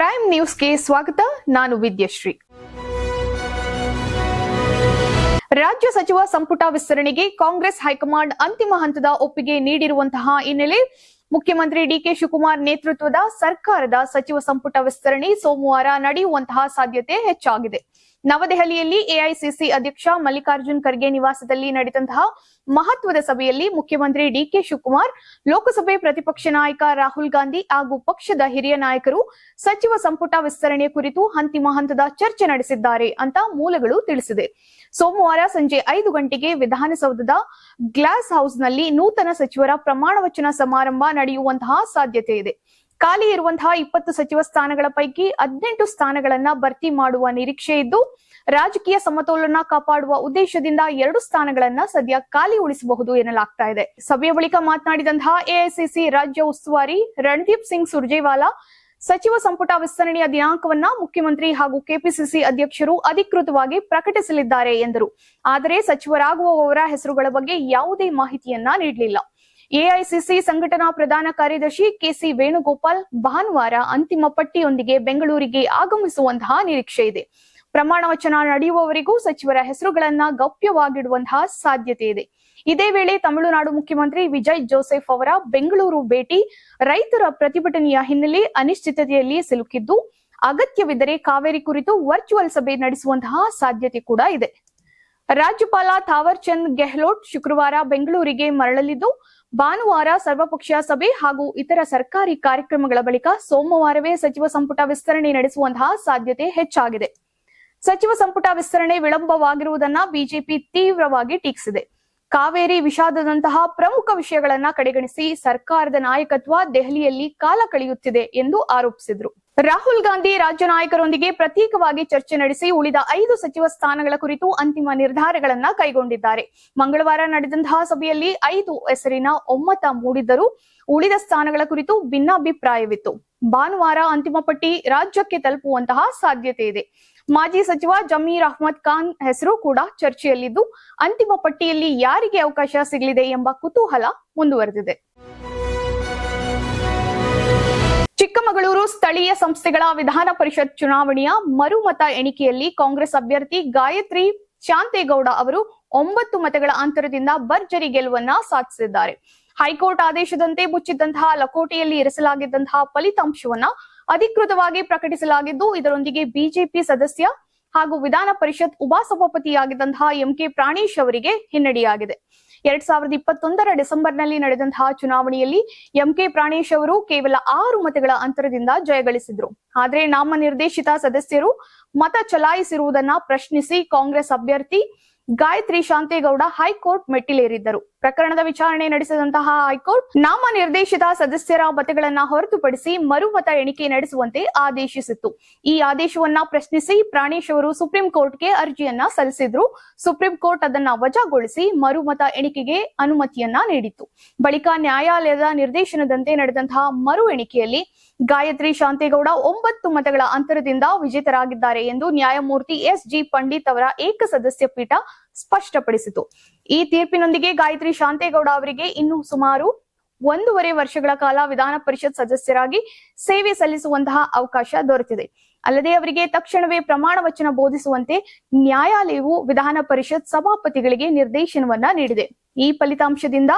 Prime ನ್ಯೂಸ್ಗೆ ಸ್ವಾಗತ. ನಾನು ವಿದ್ಯಶ್ರೀ. ರಾಜ್ಯ ಸಚಿವ ಸಂಪುಟ ವಿಸ್ತರಣೆಗೆ ಕಾಂಗ್ರೆಸ್ ಹೈಕಮಾಂಡ್ ಅಂತಿಮ ಹಂತದ ಒಪ್ಪಿಗೆ ನೀಡಿರುವಂತಹ ಹಿನ್ನೆಲೆ ಮುಖ್ಯಮಂತ್ರಿ ಡಿಕೆ ಶಿವಕುಮಾರ್ ನೇತೃತ್ವದ ಸರ್ಕಾರದ ಸಚಿವ ಸಂಪುಟ ವಿಸ್ತರಣೆ ಸೋಮವಾರ ನಡೆಯುವಂತಹ ಸಾಧ್ಯತೆ ಹೆಚ್ಚಾಗಿದೆ. ನವದೆಹಲಿಯಲ್ಲಿ ಎಐಸಿಸಿ ಅಧ್ಯಕ್ಷ ಮಲ್ಲಿಕಾರ್ಜುನ್ ಖರ್ಗೆ ನಿವಾಸದಲ್ಲಿ ನಡೆದಂತಹ ಮಹತ್ವದ ಸಭೆಯಲ್ಲಿ ಮುಖ್ಯಮಂತ್ರಿ ಡಿಕೆ ಶಿವಕುಮಾರ್, ಲೋಕಸಭೆ ಪ್ರತಿಪಕ್ಷ ನಾಯಕ ರಾಹುಲ್ ಗಾಂಧಿ ಹಾಗೂ ಪಕ್ಷದ ಹಿರಿಯ ನಾಯಕರು ಸಚಿವ ಸಂಪುಟ ವಿಸ್ತರಣೆ ಕುರಿತು ಅಂತಿಮ ಹಂತದ ಚರ್ಚೆ ನಡೆಸಿದ್ದಾರೆ ಅಂತ ಮೂಲಗಳು ತಿಳಿಸಿದೆ. ಸೋಮವಾರ ಸಂಜೆ 5 ಗಂಟೆಗೆ ವಿಧಾನಸೌಧದ ಗ್ಲಾಸ್ ಹೌಸ್ನಲ್ಲಿ ನೂತನ ಸಚಿವರ ಪ್ರಮಾಣ ವಚನ ಸಮಾರಂಭ ನಡೆಯುವಂತಹ ಸಾಧ್ಯತೆ ಇದೆ. ಖಾಲಿ ಇರುವಂತಹ 20 ಸಚಿವ ಸ್ಥಾನಗಳ ಪೈಕಿ 18 ಸ್ಥಾನಗಳನ್ನ ಭರ್ತಿ ಮಾಡುವ ನಿರೀಕ್ಷೆ ಇದ್ದು, ರಾಜಕೀಯ ಸಮತೋಲನ ಕಾಪಾಡುವ ಉದ್ದೇಶದಿಂದ 2 ಸ್ಥಾನಗಳನ್ನ ಸದ್ಯ ಖಾಲಿ ಉಳಿಸಬಹುದು ಎನ್ನಲಾಗ್ತಾ ಇದೆ. ಸಭೆಯ ಬಳಿಕ ಮಾತನಾಡಿದಂತಹ ಎಐಸಿಸಿ ರಾಜ್ಯ ಉಸ್ತುವಾರಿ ರಣದೀಪ್ ಸಿಂಗ್ ಸುರ್ಜೇವಾಲಾ, ಸಚಿವ ಸಂಪುಟ ವಿಸ್ತರಣೆಯ ದಿನಾಂಕವನ್ನ ಮುಖ್ಯಮಂತ್ರಿ ಹಾಗೂ ಕೆಪಿಸಿಸಿ ಅಧ್ಯಕ್ಷರು ಅಧಿಕೃತವಾಗಿ ಪ್ರಕಟಿಸಲಿದ್ದಾರೆ ಎಂದರು. ಆದರೆ ಸಚಿವರಾಗುವವರ ಹೆಸರುಗಳ ಬಗ್ಗೆ ಯಾವುದೇ ಮಾಹಿತಿಯನ್ನ ನೀಡಲಿಲ್ಲ. ಎಐಸಿಸಿ ಸಂಘಟನಾ ಪ್ರಧಾನ ಕಾರ್ಯದರ್ಶಿ ಕೆಸಿ ವೇಣುಗೋಪಾಲ್ ಭಾನುವಾರ ಅಂತಿಮ ಪಟ್ಟಿಯೊಂದಿಗೆ ಬೆಂಗಳೂರಿಗೆ ಆಗಮಿಸುವಂತಹ ನಿರೀಕ್ಷೆ ಇದೆ. ಪ್ರಮಾಣ ವಚನ ನಡೆಯುವವರೆಗೂ ಸಚಿವರ ಹೆಸರುಗಳನ್ನ ಗೌಪ್ಯವಾಗಿಡುವಂತಹ ಸಾಧ್ಯತೆ ಇದೆ. ಇದೇ ವೇಳೆ ತಮಿಳುನಾಡು ಮುಖ್ಯಮಂತ್ರಿ ವಿಜಯ್ ಜೋಸೆಫ್ ಅವರ ಬೆಂಗಳೂರು ಭೇಟಿ ರೈತರ ಪ್ರತಿಭಟನೆಯ ಹಿನ್ನೆಲೆ ಅನಿಶ್ಚಿತತೆಯಲ್ಲಿ ಸಿಲುಕಿದ್ದು, ಅಗತ್ಯವಿದ್ದರೆ ಕಾವೇರಿ ಕುರಿತು ವರ್ಚುವಲ್ ಸಭೆ ನಡೆಸುವಂತಹ ಸಾಧ್ಯತೆ ಕೂಡ ಇದೆ. ರಾಜ್ಯಪಾಲ ಥಾವರ್ ಚಂದ್ ಗೆಹ್ಲೋಟ್ ಶುಕ್ರವಾರ ಬೆಂಗಳೂರಿಗೆ ಮರಳಲಿದ್ದು, ಭಾನುವಾರ ಸರ್ವಪಕ್ಷ ಸಭೆ ಹಾಗೂ ಇತರ ಸರ್ಕಾರಿ ಕಾರ್ಯಕ್ರಮಗಳ ಬಳಿಕ ಸೋಮವಾರವೇ ಸಚಿವ ಸಂಪುಟ ವಿಸ್ತರಣೆ ನಡೆಸುವಂತಹ ಸಾಧ್ಯತೆ ಹೆಚ್ಚಾಗಿದೆ. ಸಚಿವ ಸಂಪುಟ ವಿಸ್ತರಣೆ ವಿಳಂಬವಾಗಿರುವುದನ್ನ ಬಿಜೆಪಿ ತೀವ್ರವಾಗಿ ಟೀಕಿಸಿದೆ. ಕಾವೇರಿ ವಿಷಾದದಂತಹ ಪ್ರಮುಖ ವಿಷಯಗಳನ್ನ ಕಡೆಗಣಿಸಿ ಸರ್ಕಾರದ ನಾಯಕತ್ವ ದೆಹಲಿಯಲ್ಲಿ ಕಾಲ ಕಳೆಯುತ್ತಿದೆ ಎಂದು ಆರೋಪಿಸಿದ್ರು. ರಾಹುಲ್ ಗಾಂಧಿ ರಾಜ್ಯ ನಾಯಕರೊಂದಿಗೆ ಪ್ರತ್ಯೇಕವಾಗಿ ಚರ್ಚೆ ನಡೆಸಿ ಉಳಿದ 5 ಸಚಿವ ಸ್ಥಾನಗಳ ಕುರಿತು ಅಂತಿಮ ನಿರ್ಧಾರಗಳನ್ನ ಕೈಗೊಂಡಿದ್ದಾರೆ. ಮಂಗಳವಾರ ನಡೆದಂತಹ ಸಭೆಯಲ್ಲಿ 5 ಹೆಸರಿನ ಒಮ್ಮತ ಮೂಡಿದ್ದರೂ ಉಳಿದ ಸ್ಥಾನಗಳ ಕುರಿತು ಭಿನ್ನಾಭಿಪ್ರಾಯವಿತ್ತು. ಭಾನುವಾರ ಅಂತಿಮ ಪಟ್ಟಿ ರಾಜ್ಯಕ್ಕೆ ತಲುಪುವಂತಹ ಸಾಧ್ಯತೆ ಇದೆ. ಮಾಜಿ ಸಚಿವ ಜಮೀರ್ ಅಹ್ಮದ್ ಖಾನ್ ಹೆಸರು ಕೂಡ ಚರ್ಚೆಯಲ್ಲಿದ್ದು, ಅಂತಿಮ ಪಟ್ಟಿಯಲ್ಲಿ ಯಾರಿಗೆ ಅವಕಾಶ ಸಿಗಲಿದೆ ಎಂಬ ಕುತೂಹಲ ಮುಂದುವರೆದಿದೆ. ಚಿಕ್ಕಮಗಳೂರು ಸ್ಥಳೀಯ ಸಂಸ್ಥೆಗಳ ವಿಧಾನ ಪರಿಷತ್ ಚುನಾವಣೆಯ ಮರುಮತ ಎಣಿಕೆಯಲ್ಲಿ ಕಾಂಗ್ರೆಸ್ ಅಭ್ಯರ್ಥಿ ಗಾಯತ್ರಿ ಶಾಂತೇಗೌಡ ಅವರು 9 ಮತಗಳ ಅಂತರದಿಂದ ಭರ್ಜರಿ ಗೆಲುವನ್ನ ಸಾಧಿಸಿದ್ದಾರೆ. ಹೈಕೋರ್ಟ್ ಆದೇಶದಂತೆ ಮುಚ್ಚಿದ್ದಂತಹ ಲಕೋಟೆಯಲ್ಲಿ ಇರಿಸಲಾಗಿದ್ದಂತಹ ಫಲಿತಾಂಶವನ್ನ ಅಧಿಕೃತವಾಗಿ ಪ್ರಕಟಿಸಲಾಗಿದ್ದು, ಇದರೊಂದಿಗೆ ಬಿಜೆಪಿ ಸದಸ್ಯ ಹಾಗೂ ವಿಧಾನ ಪರಿಷತ್ ಉಪಸಭಾಪತಿಯಾಗಿದ್ದಂತಹ ಎಂಕೆ ಪ್ರಾಣೇಶ್ ಅವರಿಗೆ ಹಿನ್ನಡೆಯಾಗಿದೆ. 2021 ಡಿಸೆಂಬರ್ನಲ್ಲಿ ನಡೆದಂತಹ ಚುನಾವಣೆಯಲ್ಲಿ ಎಂಕೆ ಪ್ರಾಣೇಶ್ ಅವರು ಕೇವಲ 6 ಮತಗಳ ಅಂತರದಿಂದ ಜಯಗಳಿಸಿದ್ರು. ಆದರೆ ನಾಮನಿರ್ದೇಶಿತ ಸದಸ್ಯರು ಮತ ಚಲಾಯಿಸಿರುವುದನ್ನ ಪ್ರಶ್ನಿಸಿ ಕಾಂಗ್ರೆಸ್ ಅಭ್ಯರ್ಥಿ ಗಾಯತ್ರಿ ಶಾಂತೇಗೌಡ ಹೈಕೋರ್ಟ್ ಮೆಟ್ಟಿಲೇರಿದ್ದರು. ಪ್ರಕರಣದ ವಿಚಾರಣೆ ನಡೆಸಿದಂತಹ ಹೈಕೋರ್ಟ್ ನಾಮನಿರ್ದೇಶಿತ ಸದಸ್ಯರ ಮತಗಳನ್ನ ಹೊರತುಪಡಿಸಿ ಮರುಮತ ಎಣಿಕೆ ನಡೆಸುವಂತೆ ಆದೇಶಿಸಿತ್ತು. ಈ ಆದೇಶವನ್ನ ಪ್ರಶ್ನಿಸಿ ಪ್ರಾಣೇಶ್ ಅವರು ಸುಪ್ರೀಂ ಕೋರ್ಟ್ಗೆ ಅರ್ಜಿಯನ್ನ ಸಲ್ಲಿಸಿದ್ರು. ಸುಪ್ರೀಂ ಕೋರ್ಟ್ ಅದನ್ನ ವಜಾಗೊಳಿಸಿ ಮರುಮತ ಎಣಿಕೆಗೆ ಅನುಮತಿಯನ್ನ ನೀಡಿತ್ತು. ಬಳಿಕ ನ್ಯಾಯಾಲಯದ ನಿರ್ದೇಶನದಂತೆ ನಡೆದಂತಹ ಮರು ಎಣಿಕೆಯಲ್ಲಿ ಗಾಯತ್ರಿ ಶಾಂತೇಗೌಡ 9 ಮತಗಳ ಅಂತರದಿಂದ ವಿಜೇತರಾಗಿದ್ದಾರೆ ಎಂದು ನ್ಯಾಯಮೂರ್ತಿ ಎಸ್.ಜಿ. ಪಂಡಿತ್ ಅವರ ಏಕಸದಸ್ಯ ಪೀಠ ಸ್ಪಷ್ಟಪಡಿಸಿತು. ಈ ತೀರ್ಪಿನೊಂದಿಗೆ ಗಾಯತ್ರಿ ಶಾಂತೇಗೌಡ ಅವರಿಗೆ ಇನ್ನು ಸುಮಾರು 1.5 ವರ್ಷಗಳ ಕಾಲ ವಿಧಾನ ಪರಿಷತ್ ಸದಸ್ಯರಾಗಿ ಸೇವೆ ಸಲ್ಲಿಸುವಂತಹ ಅವಕಾಶ ದೊರೆತಿದೆ. ಅಲ್ಲದೆ ಅವರಿಗೆ ತಕ್ಷಣವೇ ಪ್ರಮಾಣ ವಚನ ಬೋಧಿಸುವಂತೆ ನ್ಯಾಯಾಲಯವು ವಿಧಾನ ಪರಿಷತ್ ಸಭಾಪತಿಗಳಿಗೆ ನಿರ್ದೇಶನವನ್ನ ನೀಡಿದೆ. ಈ ಫಲಿತಾಂಶದಿಂದ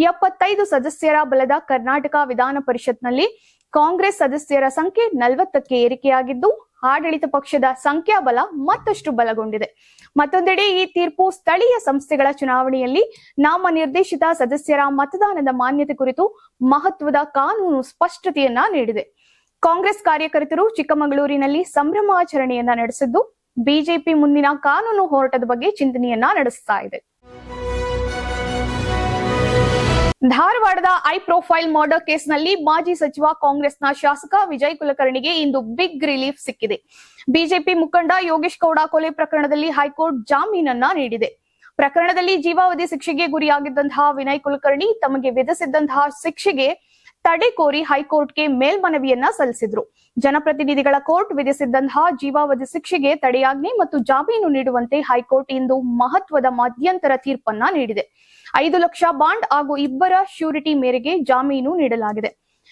75 ಸದಸ್ಯರ ಬಲದ ಕರ್ನಾಟಕ ವಿಧಾನ ಪರಿಷತ್ನಲ್ಲಿ ಕಾಂಗ್ರೆಸ್ ಸದಸ್ಯರ ಸಂಖ್ಯೆ 40ಕ್ಕೆ ಏರಿಕೆಯಾಗಿದ್ದು, ಆಡಳಿತ ಪಕ್ಷದ ಸಂಖ್ಯಾಬಲ ಮತ್ತಷ್ಟು ಬಲಗೊಂಡಿದೆ. ಮತ್ತೊಂದೆಡೆ ಈ ತೀರ್ಪು ಸ್ಥಳೀಯ ಸಂಸ್ಥೆಗಳ ಚುನಾವಣೆಯಲ್ಲಿ ನಾಮನಿರ್ದೇಶಿತ ಸದಸ್ಯರ ಮತದಾನದ ಮಾನ್ಯತೆ ಕುರಿತು ಮಹತ್ವದ ಕಾನೂನು ಸ್ಪಷ್ಟತೆಯನ್ನ ನೀಡಿದೆ. ಕಾಂಗ್ರೆಸ್ ಕಾರ್ಯಕರ್ತರು ಚಿಕ್ಕಮಗಳೂರಿನಲ್ಲಿ ಸಂಭ್ರಮಾಚರಣೆಯನ್ನ ನಡೆಸಿದ್ದು, ಬಿಜೆಪಿ ಮುಂದಿನ ಕಾನೂನು ಹೋರಾಟದ ಬಗ್ಗೆ ಚಿಂತನೆಯನ್ನ ನಡೆಸ್ತಾ ಇದೆ. ಧಾರವಾಡದ ಐ ಪ್ರೊಫೈಲ್ ಮರ್ಡರ್ ಕೇಸ್ನಲ್ಲಿ ಮಾಜಿ ಸಚಿವ ಕಾಂಗ್ರೆಸ್ನ ಶಾಸಕ ವಿಜಯ್ ಕುಲಕರ್ಣಿಗೆ ಇಂದು ಬಿಗ್ ರಿಲೀಫ್ ಸಿಕ್ಕಿದೆ. ಬಿಜೆಪಿ ಮುಖಂಡ ಯೋಗೇಶ್ ಗೌಡ ಕೊಲೆ ಪ್ರಕರಣದಲ್ಲಿ ಹೈಕೋರ್ಟ್ ಜಾಮೀನನ್ನ ನೀಡಿದೆ. ಪ್ರಕರಣದಲ್ಲಿ ಜೀವಾವಧಿ ಶಿಕ್ಷೆಗೆ ಗುರಿಯಾಗಿದ್ದಂತಹ ವಿನಯ್ ಕುಲಕರ್ಣಿ ತಮಗೆ ವಿಧಿಸಿದ್ದಂತಹ ಶಿಕ್ಷೆಗೆ ತಡೆ ಕೋರಿ ಹೈಕೋರ್ಟ್ಗೆ ಮೇಲ್ಮನವಿಯನ್ನ ಸಲ್ಲಿಸಿದ್ರು. ಜನಪ್ರತಿನಿಧಿಗಳ ಕೋರ್ಟ್ ವಿಧಿಸಿದ್ದಂತಹ ಜೀವಾವಧಿ ಶಿಕ್ಷೆಗೆ ತಡೆಯಾಜ್ಞೆ ಮತ್ತು ಜಾಮೀನು ನೀಡುವಂತೆ ಹೈಕೋರ್ಟ್ ಇಂದು ಮಹತ್ವದ ಮಧ್ಯಂತರ ತೀರ್ಪನ್ನ ನೀಡಿದೆ. 5 ಲಕ್ಷ ಬಾಂಡ್ ಹಾಗೂ 2 ಶ್ಯೂರಿಟಿ ಮೇರೆಗೆ ಜಾಮೀನು ನೀಡಲಾಗಿದೆ.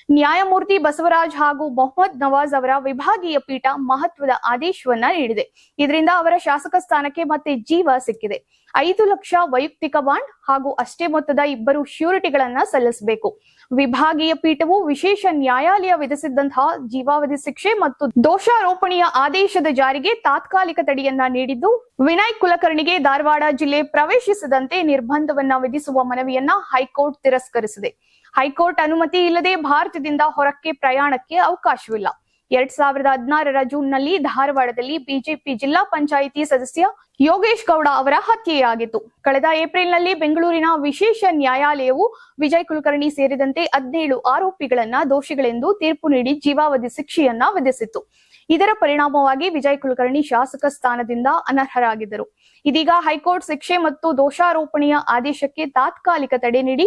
ನ್ಯಾಯಮೂರ್ತಿ ಬಸವರಾಜ್ ಹಾಗೂ ಮೊಹಮ್ಮದ್ ನವಾಜ್ ಅವರ ವಿಭಾಗೀಯ ಪೀಠ ಮಹತ್ವದ ಆದೇಶವನ್ನ ನೀಡಿದೆ. ಇದರಿಂದ ಅವರ ಶಾಸಕ ಸ್ಥಾನಕ್ಕೆ ಮತ್ತೆ ಜೀವ ಸಿಕ್ಕಿದೆ. 5 ಲಕ್ಷ ವೈಯಕ್ತಿಕ ಬಾಂಡ್ ಹಾಗೂ ಅಷ್ಟೇ ಮೊತ್ತದ 2 ಶ್ಯೂರಿಟಿಗಳನ್ನ ಸಲ್ಲಿಸಬೇಕು. ವಿಭಾಗೀಯ ಪೀಠವು ವಿಶೇಷ ನ್ಯಾಯಾಲಯ ವಿಧಿಸಿದ್ದಂತಹ ಜೀವಾವಧಿ ಶಿಕ್ಷೆ ಮತ್ತು ದೋಷಾರೋಪಣೆಯ ಆದೇಶದ ಜಾರಿಗೆ ತಾತ್ಕಾಲಿಕ ತಡೆಯನ್ನ ನೀಡಿದ್ದು, ವಿನಯ್ ಕುಲಕರ್ಣಿಗೆ ಧಾರವಾಡ ಜಿಲ್ಲೆ ಪ್ರವೇಶಿಸದಂತೆ ನಿರ್ಬಂಧವನ್ನ ವಿಧಿಸುವ ಮನವಿಯನ್ನ ಹೈಕೋರ್ಟ್ ತಿರಸ್ಕರಿಸಿದೆ. ಹೈಕೋರ್ಟ್ ಅನುಮತಿ ಇಲ್ಲದೆ ಭಾರತದಿಂದ ಹೊರಕ್ಕೆ ಪ್ರಯಾಣಕ್ಕೆ ಅವಕಾಶವಿಲ್ಲ. 2016ರ ಜೂನ್ನಲ್ಲಿ ಧಾರವಾಡದಲ್ಲಿ ಬಿಜೆಪಿ ಜಿಲ್ಲಾ ಪಂಚಾಯಿತಿ ಸದಸ್ಯ ಯೋಗೇಶ್ ಗೌಡ ಅವರ ಹತ್ಯೆಯಾಗಿತ್ತು. ಕಳೆದ ಏಪ್ರಿಲ್ನಲ್ಲಿ ಬೆಂಗಳೂರಿನ ವಿಶೇಷ ನ್ಯಾಯಾಲಯವು ವಿಜಯ್ ಕುಲಕರ್ಣಿ ಸೇರಿದಂತೆ 17 ಆರೋಪಿಗಳನ್ನ ದೋಷಿಗಳೆಂದು ತೀರ್ಪು ನೀಡಿ ಜೀವಾವಧಿ ಶಿಕ್ಷೆಯನ್ನ ವಿಧಿಸಿತ್ತು. ಇದರ ಪರಿಣಾಮವಾಗಿ ವಿಜಯ್ ಕುಲಕರ್ಣಿ ಶಾಸಕ ಸ್ಥಾನದಿಂದ ಅನರ್ಹರಾಗಿದ್ದರು. ಇದೀಗ ಹೈಕೋರ್ಟ್ ಶಿಕ್ಷೆ ಮತ್ತು ದೋಷಾರೋಪಣೆಯ ಆದೇಶಕ್ಕೆ ತಾತ್ಕಾಲಿಕ ತಡೆ ನೀಡಿ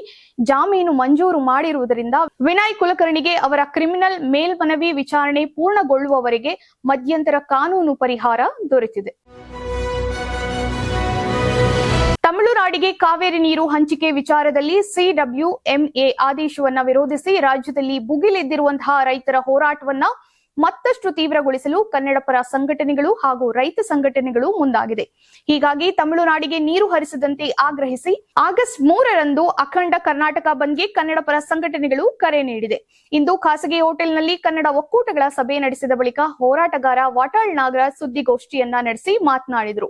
ಜಾಮೀನು ಮಂಜೂರು ಮಾಡಿರುವುದರಿಂದ ವಿನಯ್ ಕುಲಕರ್ಣಿಗೆ ಅವರ ಕ್ರಿಮಿನಲ್ ಮೇಲ್ಮನವಿ ವಿಚಾರಣೆ ಪೂರ್ಣಗೊಳ್ಳುವವರೆಗೆ ಮಧ್ಯಂತರ ಕಾನೂನು ಪರಿಹಾರ ದೊರೆತಿದೆ. ತಮಿಳುನಾಡಿಗೆ ಕಾವೇರಿ ನೀರು ಹಂಚಿಕೆ ವಿಚಾರದಲ್ಲಿ ಸಿಡಬ್ಲ್ಯೂಎಂಎ ಆದೇಶವನ್ನ ವಿರೋಧಿಸಿ ರಾಜ್ಯದಲ್ಲಿ ಭುಗಿಲೆದ್ದಿರುವಂತಹ ರೈತರ ಹೋರಾಟವನ್ನ ಮತ್ತಷ್ಟು ತೀವ್ರಗೊಳಿಸಲು ಕನ್ನಡಪರ ಸಂಘಟನೆಗಳು ಹಾಗೂ ರೈತ ಸಂಘಟನೆಗಳು ಮುಂದಾಗಿದೆ. ಹೀಗಾಗಿ ತಮಿಳುನಾಡಿಗೆ ನೀರು ಹರಿಸದಂತೆ ಆಗ್ರಹಿಸಿ ಆಗಸ್ಟ್ 3ರಂದು ಅಖಂಡ ಕರ್ನಾಟಕ ಬಂದ್ಗೆ ಕನ್ನಡಪರ ಸಂಘಟನೆಗಳು ಕರೆ ನೀಡಿದೆ. ಇಂದು ಖಾಸಗಿ ಹೋಟೆಲ್ನಲ್ಲಿ ಕನ್ನಡ ಒಕ್ಕೂಟಗಳ ಸಭೆ ನಡೆಸಿದ ಬಳಿಕ ಹೋರಾಟಗಾರ ವಾಟಾಳ್ ನಾಗರಾಜ್ ಸುದ್ದಿಗೋಷ್ಠಿಯನ್ನ ನಡೆಸಿ ಮಾತನಾಡಿದರು.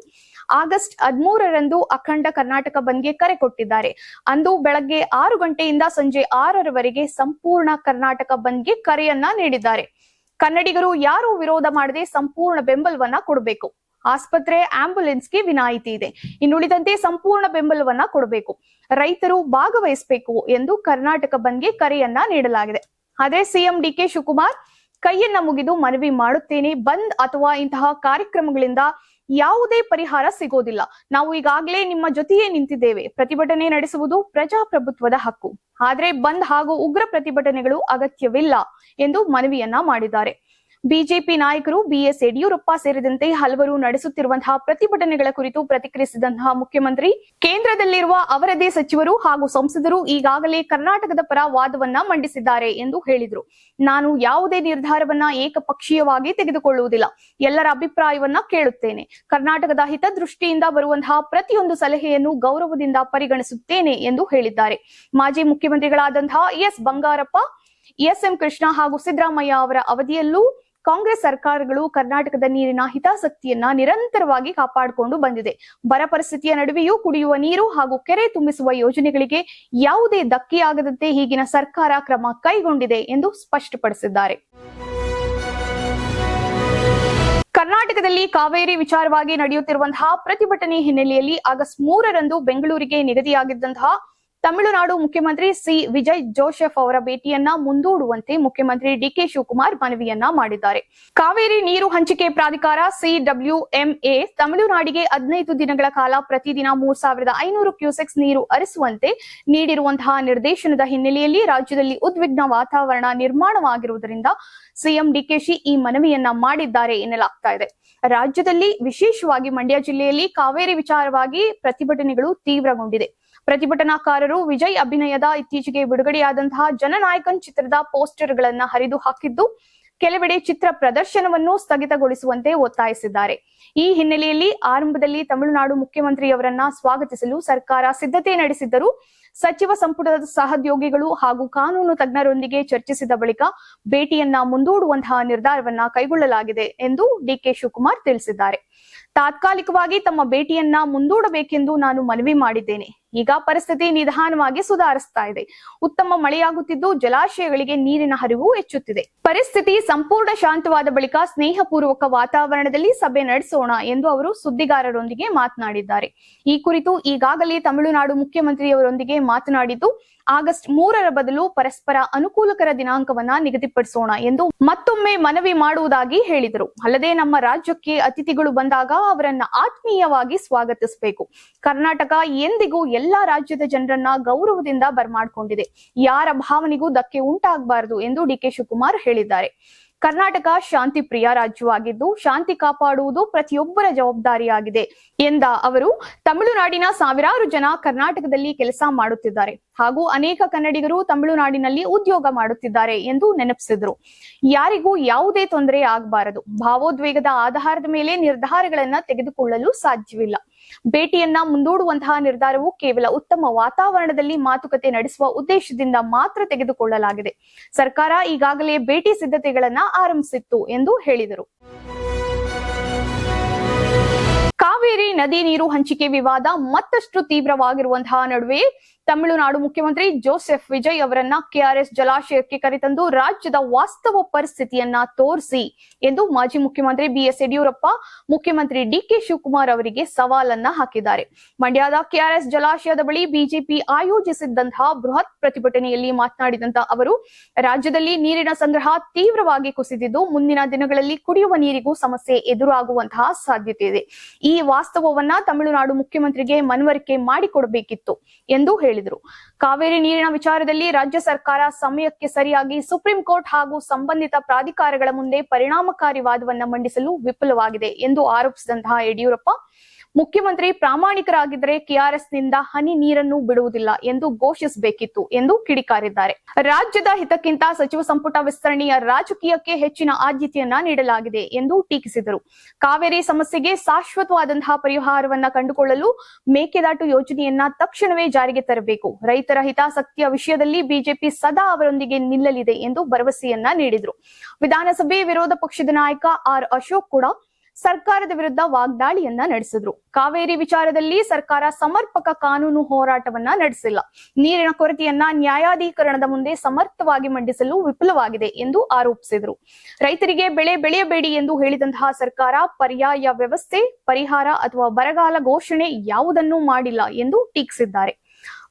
ಆಗಸ್ಟ್ 13ರಂದು ಅಖಂಡ ಕರ್ನಾಟಕ ಬಂದ್ಗೆ ಕರೆ ಕೊಟ್ಟಿದ್ದಾರೆ. ಅಂದು ಬೆಳಗ್ಗೆ 6 ಗಂಟೆಯಿಂದ ಸಂಜೆ 6ರವರೆಗೆ ಸಂಪೂರ್ಣ ಕರ್ನಾಟಕ ಬಂದ್ಗೆ ಕರೆಯನ್ನ ನೀಡಿದ್ದಾರೆ. ಕನ್ನಡಿಗರು ಯಾರು ವಿರೋಧ ಮಾಡದೆ ಸಂಪೂರ್ಣ ಬೆಂಬಲವನ್ನ ಕೊಡಬೇಕು. ಆಸ್ಪತ್ರೆ, ಆಂಬ್ಯುಲೆನ್ಸ್ಗೆ ವಿನಾಯಿತಿ ಇದೆ. ಇನ್ನುಳಿದಂತೆ ಸಂಪೂರ್ಣ ಬೆಂಬಲವನ್ನ ಕೊಡಬೇಕು. ರೈತರು ಭಾಗವಹಿಸಬೇಕು ಎಂದು ಕರ್ನಾಟಕ ಬಂದ್ಗೆ ಕರೆಯನ್ನ ನೀಡಲಾಗಿದೆ. ಆದ್ರೆ ಸಿಎಂ ಡಿಕೆ ಶಿವಕುಮಾರ್ ಕೈಯನ್ನ ಮುಗಿದು ಮನವಿ ಮಾಡುತ್ತೇನೆ, ಬಂದ್ ಅಥವಾ ಇಂತಹ ಕಾರ್ಯಕ್ರಮಗಳಿಂದ ಯಾವುದೇ ಪರಿಹಾರ ಸಿಗೋದಿಲ್ಲ. ನಾವು ಈಗಾಗಲೇ ನಿಮ್ಮ ಜೊತೆಯೇ ನಿಂತಿದ್ದೇವೆ. ಪ್ರತಿಭಟನೆ ನಡೆಸುವುದು ಪ್ರಜಾಪ್ರಭುತ್ವದ ಹಕ್ಕು. ಆದ್ರೆ ಬಂದ್ ಹಾಗೂ ಉಗ್ರ ಪ್ರತಿಭಟನೆಗಳು ಅಗತ್ಯವಿಲ್ಲ ಎಂದು ಮನವಿಯನ್ನ ಮಾಡಿದ್ದಾರೆ. ಬಿಜೆಪಿ ನಾಯಕರು ಬಿಎಸ್ ಯಡಿಯೂರಪ್ಪ ಸೇರಿದಂತೆ ಹಲವರು ನಡೆಸುತ್ತಿರುವಂತಹ ಪ್ರತಿಭಟನೆಗಳ ಕುರಿತು ಪ್ರತಿಕ್ರಿಯಿಸಿದಂತಹ ಮುಖ್ಯಮಂತ್ರಿ, ಕೇಂದ್ರದಲ್ಲಿರುವ ಅವರದೇ ಸಚಿವರು ಹಾಗೂ ಸಂಸದರು ಈಗಾಗಲೇ ಕರ್ನಾಟಕದ ಪರ ವಾದವನ್ನ ಮಂಡಿಸಿದ್ದಾರೆ ಎಂದು ಹೇಳಿದರು. ನಾನು ಯಾವುದೇ ನಿರ್ಧಾರವನ್ನ ಏಕಪಕ್ಷೀಯವಾಗಿ ತೆಗೆದುಕೊಳ್ಳುವುದಿಲ್ಲ. ಎಲ್ಲರ ಅಭಿಪ್ರಾಯವನ್ನ ಕೇಳುತ್ತೇನೆ. ಕರ್ನಾಟಕದ ಹಿತದೃಷ್ಟಿಯಿಂದ ಬರುವಂತಹ ಪ್ರತಿಯೊಂದು ಸಲಹೆಯನ್ನು ಗೌರವದಿಂದ ಪರಿಗಣಿಸುತ್ತೇನೆ ಎಂದು ಹೇಳಿದ್ದಾರೆ. ಮಾಜಿ ಮುಖ್ಯಮಂತ್ರಿಗಳಾದಂತಹ ಎಸ್ ಬಂಗಾರಪ್ಪ, ಎಸ್ಎಂ ಕೃಷ್ಣ ಹಾಗೂ ಸಿದ್ದರಾಮಯ್ಯ ಅವರ ಅವಧಿಯಲ್ಲೂ ಕಾಂಗ್ರೆಸ್ ಸರ್ಕಾರಗಳು ಕರ್ನಾಟಕದ ನೀರಿನ ಹಿತಾಸಕ್ತಿಯನ್ನ ನಿರಂತರವಾಗಿ ಕಾಪಾಡಿಕೊಂಡು ಬಂದಿದೆ. ಬರ ಪರಿಸ್ಥಿತಿಯ ನಡುವೆಯೂ ಕುಡಿಯುವ ನೀರು ಹಾಗೂ ಕೆರೆ ತುಂಬಿಸುವ ಯೋಜನೆಗಳಿಗೆ ಯಾವುದೇ ಧಕ್ಕೆಯಾಗದಂತೆ ಈಗಿನ ಸರ್ಕಾರ ಕ್ರಮ ಕೈಗೊಂಡಿದೆ ಎಂದು ಸ್ಪಷ್ಟಪಡಿಸಿದ್ದಾರೆ. ಕರ್ನಾಟಕದಲ್ಲಿ ಕಾವೇರಿ ವಿಚಾರವಾಗಿ ನಡೆಯುತ್ತಿರುವಂತಹ ಪ್ರತಿಭಟನೆ ಹಿನ್ನೆಲೆಯಲ್ಲಿ ಆಗಸ್ಟ್ 3ರಂದು ಬೆಂಗಳೂರಿಗೆ ನಿಗದಿಯಾಗಿದ್ದಂತಹ ತಮಿಳುನಾಡು ಮುಖ್ಯಮಂತ್ರಿ ಸಿ ವಿಜಯ್ ಜೋಸೆಫ್ ಅವರ ಭೇಟಿಯನ್ನ ಮುಂದೂಡುವಂತೆ ಮುಖ್ಯಮಂತ್ರಿ ಡಿಕೆ ಶಿವಕುಮಾರ್ ಮನವಿಯನ್ನ ಮಾಡಿದ್ದಾರೆ. ಕಾವೇರಿ ನೀರು ಹಂಚಿಕೆ ಪ್ರಾಧಿಕಾರ ಸಿಡಬ್ಲ್ಯೂಎಂಎ ತಮಿಳುನಾಡಿಗೆ 15 ದಿನಗಳ ಕಾಲ ಪ್ರತಿದಿನ 3500 ಕ್ಯೂಸೆಕ್ಸ್ ನೀರು ಹರಿಸುವಂತೆ ನೀಡಿರುವಂತಹ ನಿರ್ದೇಶನದ ಹಿನ್ನೆಲೆಯಲ್ಲಿ ರಾಜ್ಯದಲ್ಲಿ ಉದ್ವಿಗ್ನ ವಾತಾವರಣ ನಿರ್ಮಾಣವಾಗಿರುವುದರಿಂದ ಸಿಎಂ ಡಿಕೆಶಿ ಈ ಮನವಿಯನ್ನ ಮಾಡಿದ್ದಾರೆ ಎನ್ನಲಾಗ್ತಾ ಇದೆ. ರಾಜ್ಯದಲ್ಲಿ ವಿಶೇಷವಾಗಿ ಮಂಡ್ಯ ಜಿಲ್ಲೆಯಲ್ಲಿ ಕಾವೇರಿ ವಿಚಾರವಾಗಿ ಪ್ರತಿಭಟನೆಗಳು ತೀವ್ರಗೊಂಡಿದೆ. ಪ್ರತಿಭಟನಾಕಾರರು ವಿಜಯ್ ಅಭಿನಯದ ಇತ್ತೀಚೆಗೆ ಬಿಡುಗಡೆಯಾದಂತಹ ಜನನಾಯಕನ್ ಚಿತ್ರದ ಪೋಸ್ಟರ್ಗಳನ್ನ ಹರಿದು ಹಾಕಿದ್ದು, ಕೆಲವೆಡೆ ಚಿತ್ರ ಪ್ರದರ್ಶನವನ್ನು ಸ್ಥಗಿತಗೊಳಿಸುವಂತೆ ಒತ್ತಾಯಿಸಿದ್ದಾರೆ. ಈ ಹಿನ್ನೆಲೆಯಲ್ಲಿ ಆರಂಭದಲ್ಲಿ ತಮಿಳುನಾಡು ಮುಖ್ಯಮಂತ್ರಿಯವರನ್ನ ಸ್ವಾಗತಿಸಲು ಸರ್ಕಾರ ಸಿದ್ಧತೆ ನಡೆಸಿದ್ದರೂ ಸಚಿವ ಸಂಪುಟದ ಸಹೋದ್ಯೋಗಿಗಳು ಹಾಗೂ ಕಾನೂನು ತಜ್ಞರೊಂದಿಗೆ ಚರ್ಚಿಸಿದ ಬಳಿಕ ಭೇಟಿಯನ್ನ ಮುಂದೂಡುವಂತಹ ನಿರ್ಧಾರವನ್ನ ಕೈಗೊಳ್ಳಲಾಗಿದೆ ಎಂದು ಡಿಕೆ ಶಿವಕುಮಾರ್ ತಿಳಿಸಿದ್ದಾರೆ. ತಾತ್ಕಾಲಿಕವಾಗಿ ತಮ್ಮ ಭೇಟಿಯನ್ನ ಮುಂದೂಡಬೇಕೆಂದು ನಾನು ಮನವಿ ಮಾಡಿದ್ದೇನೆ. ಈಗ ಪರಿಸ್ಥಿತಿ ನಿಧಾನವಾಗಿ ಸುಧಾರಿಸ್ತಾ ಇದೆ. ಉತ್ತಮ ಮಳೆಯಾಗುತ್ತಿದ್ದು ಜಲಾಶಯಗಳಿಗೆ ನೀರಿನ ಹರಿವು ಹೆಚ್ಚುತ್ತಿದೆ. ಪರಿಸ್ಥಿತಿ ಸಂಪೂರ್ಣ ಶಾಂತವಾದ ಬಳಿಕ ಸ್ನೇಹಪೂರ್ವಕ ವಾತಾವರಣದಲ್ಲಿ ಸಭೆ ನಡೆಸೋಣ ಎಂದು ಅವರು ಸುದ್ದಿಗಾರರೊಂದಿಗೆ ಮಾತನಾಡಿದ್ದಾರೆ. ಈ ಕುರಿತು ಈಗಾಗಲೇ ತಮಿಳುನಾಡು ಮುಖ್ಯಮಂತ್ರಿಯವರೊಂದಿಗೆ ಮಾತನಾಡಿದ್ದು, ಆಗಸ್ಟ್ 3ರ ಬದಲು ಪರಸ್ಪರ ಅನುಕೂಲಕರ ದಿನಾಂಕವನ್ನ ನಿಗದಿಪಡಿಸೋಣ ಎಂದು ಮತ್ತೊಮ್ಮೆ ಮನವಿ ಮಾಡುವುದಾಗಿ ಹೇಳಿದರು. ಅಲ್ಲದೆ ನಮ್ಮ ರಾಜ್ಯಕ್ಕೆ ಅತಿಥಿಗಳು ಬಂದಾಗ ಅವರನ್ನ ಆತ್ಮೀಯವಾಗಿ ಸ್ವಾಗತಿಸಬೇಕು. ಕರ್ನಾಟಕ ಎಂದಿಗೂ ಎಲ್ಲಾ ರಾಜ್ಯದ ಜನರನ್ನ ಗೌರವದಿಂದ ಬರಮಾಡಿಕೊಂಡಿದೆ. ಯಾರ ಭಾವನೆಗೂ ಧಕ್ಕೆ ಉಂಟಾಗಬಾರದು ಎಂದು ಡಿಕೆ ಶಿವಕುಮಾರ್ ಹೇಳಿದ್ದಾರೆ. ಕರ್ನಾಟಕ ಶಾಂತಿ ಪ್ರಿಯ ರಾಜ್ಯವಾಗಿದ್ದು ಶಾಂತಿ ಕಾಪಾಡುವುದು ಪ್ರತಿಯೊಬ್ಬರ ಜವಾಬ್ದಾರಿಯಾಗಿದೆ ಎಂದ ಅವರು, ತಮಿಳುನಾಡಿನ ಸಾವಿರಾರು ಜನ ಕರ್ನಾಟಕದಲ್ಲಿ ಕೆಲಸ ಮಾಡುತ್ತಿದ್ದಾರೆ. ಹಾಗೂ ಅನೇಕ ಕನ್ನಡಿಗರು ತಮಿಳುನಾಡಿನಲ್ಲಿ ಉದ್ಯೋಗ ಮಾಡುತ್ತಿದ್ದಾರೆ ಎಂದು ನೆನಪಿಸಿದ್ರು. ಯಾರಿಗೂ ಯಾವುದೇ ತೊಂದರೆ ಆಗಬಾರದು. ಭಾವೋದ್ವೇಗದ ಆಧಾರದ ಮೇಲೆ ನಿರ್ಧಾರಗಳನ್ನ ತೆಗೆದುಕೊಳ್ಳಲು ಸಾಧ್ಯವಿಲ್ಲ. ಭೇಟಿಯನ್ನ ಮುಂದೂಡುವಂತಹ ನಿರ್ಧಾರವು ಕೇವಲ ಉತ್ತಮ ವಾತಾವರಣದಲ್ಲಿ ಮಾತುಕತೆ ನಡೆಸುವ ಉದ್ದೇಶದಿಂದ ಮಾತ್ರ ತೆಗೆದುಕೊಳ್ಳಲಾಗಿದೆ. ಸರ್ಕಾರ ಈಗಾಗಲೇ ಭೇಟಿ ಸಿದ್ಧತೆಗಳನ್ನ ಆರಂಭಿಸಿತ್ತು ಎಂದು ಹೇಳಿದರು. ಕಾವೇರಿ ನದಿ ನೀರು ಹಂಚಿಕೆ ವಿವಾದ ಮತ್ತಷ್ಟು ತೀವ್ರವಾಗಿರುವಂತಹ ನಡುವೆ ತಮಿಳುನಾಡು ಮುಖ್ಯಮಂತ್ರಿ ಜೋಸೆಫ್ ವಿಜಯ್ ಅವರನ್ನ ಕೆಆರ್ಎಸ್ ಜಲಾಶಯಕ್ಕೆ ಕರೆತಂದು ರಾಜ್ಯದ ವಾಸ್ತವ ಪರಿಸ್ಥಿತಿಯನ್ನ ತೋರಿಸಿ ಎಂದು ಮಾಜಿ ಮುಖ್ಯಮಂತ್ರಿ ಬಿಎಸ್ ಯಡಿಯೂರಪ್ಪ ಮುಖ್ಯಮಂತ್ರಿ ಡಿಕೆ ಶಿವಕುಮಾರ್ ಅವರಿಗೆ ಸವಾಲನ್ನ ಹಾಕಿದ್ದಾರೆ. ಮಂಡ್ಯದ ಕೆಆರ್ಎಸ್ ಜಲಾಶಯದ ಬಳಿ ಬಿಜೆಪಿ ಆಯೋಜಿಸಿದ್ದಂತಹ ಬೃಹತ್ ಪ್ರತಿಭಟನೆಯಲ್ಲಿ ಮಾತನಾಡಿದಂತಹ ಅವರು, ರಾಜ್ಯದಲ್ಲಿ ನೀರಿನ ಸಂಗ್ರಹ ತೀವ್ರವಾಗಿ ಕುಸಿದಿದ್ದು ಮುಂದಿನ ದಿನಗಳಲ್ಲಿ ಕುಡಿಯುವ ನೀರಿಗೂ ಸಮಸ್ಯೆ ಎದುರಾಗುವಂತಹ ಸಾಧ್ಯತೆ ಇದೆ. ಈ ವಾಸ್ತವವನ್ನ ತಮಿಳುನಾಡು ಮುಖ್ಯಮಂತ್ರಿಗೆ ಮನವರಿಕೆ ಮಾಡಿಕೊಡಬೇಕಿತ್ತು ಎಂದು ಹೇಳಿದರು. ಕಾವೇರಿ ನೀರಿನ ವಿಚಾರದಲ್ಲಿ ರಾಜ್ಯ ಸರ್ಕಾರ ಸಮಯಕ್ಕೆ ಸರಿಯಾಗಿ ಸುಪ್ರೀಂ ಕೋರ್ಟ್ ಹಾಗೂ ಸಂಬಂಧಿತ ಪ್ರಾಧಿಕಾರಗಳ ಮುಂದೆ ಪರಿಣಾಮಕಾರಿ ವಾದವನ್ನ ಮಂಡಿಸಲು ವಿಫಲವಾಗಿದೆ ಎಂದು ಆರೋಪಿಸಿದಂತಹ ಯಡಿಯೂರಪ್ಪ, ಮುಖ್ಯಮಂತ್ರಿ ಪ್ರಾಮಾಣಿಕರಾಗಿದ್ದರೆ ಕೆಆರ್ಎಸ್ ನಿಂದ ಹನಿ ನೀರನ್ನು ಬಿಡುವುದಿಲ್ಲ ಎಂದು ಘೋಷಿಸಬೇಕಿತ್ತು ಎಂದು ಕಿಡಿಕಾರಿದ್ದಾರೆ. ರಾಜ್ಯದ ಹಿತಕ್ಕಿಂತ ಸಚಿವ ಸಂಪುಟ ವಿಸ್ತರಣೆಯ ರಾಜಕೀಯಕ್ಕೆ ಹೆಚ್ಚಿನ ಆದ್ಯತೆಯನ್ನ ನೀಡಲಾಗಿದೆ ಎಂದು ಟೀಕಿಸಿದರು. ಕಾವೇರಿ ಸಮಸ್ಯೆಗೆ ಶಾಶ್ವತವಾದಂತಹ ಪರಿಹಾರವನ್ನ ಕಂಡುಕೊಳ್ಳಲು ಮೇಕೆದಾಟು ಯೋಜನೆಯನ್ನ ತಕ್ಷಣವೇ ಜಾರಿಗೆ ತರಬೇಕು. ರೈತರ ಹಿತಾಸಕ್ತಿಯ ವಿಷಯದಲ್ಲಿ ಬಿಜೆಪಿ ಸದಾ ಅವರೊಂದಿಗೆ ನಿಲ್ಲಲಿದೆ ಎಂದು ಭರವಸೆಯನ್ನ ನೀಡಿದರು. ವಿಧಾನಸಭೆ ವಿರೋಧ ಪಕ್ಷದ ನಾಯಕ ಆರ್ ಅಶೋಕ್ ಕೂಡ ಸರ್ಕಾರದ ವಿರುದ್ಧ ವಾಗ್ದಾಳಿಯನ್ನ ನಡೆಸಿದ್ರು. ಕಾವೇರಿ ವಿಚಾರದಲ್ಲಿ ಸರ್ಕಾರ ಸಮರ್ಪಕ ಕಾನೂನು ಹೋರಾಟವನ್ನ ನಡೆಸಿಲ್ಲ. ನೀರಿನ ಕೊರತೆಯನ್ನ ನ್ಯಾಯಾಧೀಕರಣದ ಮುಂದೆ ಸಮರ್ಥವಾಗಿ ಮಂಡಿಸಲು ವಿಫಲವಾಗಿದೆ ಎಂದು ಆರೋಪಿಸಿದರು. ರೈತರಿಗೆ ಬೆಳೆ ಬೆಳೆಯಬೇಡಿ ಎಂದು ಹೇಳಿದಂತಹ ಸರ್ಕಾರ ಪರ್ಯಾಯ ವ್ಯವಸ್ಥೆ, ಪರಿಹಾರ ಅಥವಾ ಬರಗಾಲ ಘೋಷಣೆ ಯಾವುದನ್ನೂ ಮಾಡಿಲ್ಲ ಎಂದು ಟೀಕಿಸಿದ್ದಾರೆ.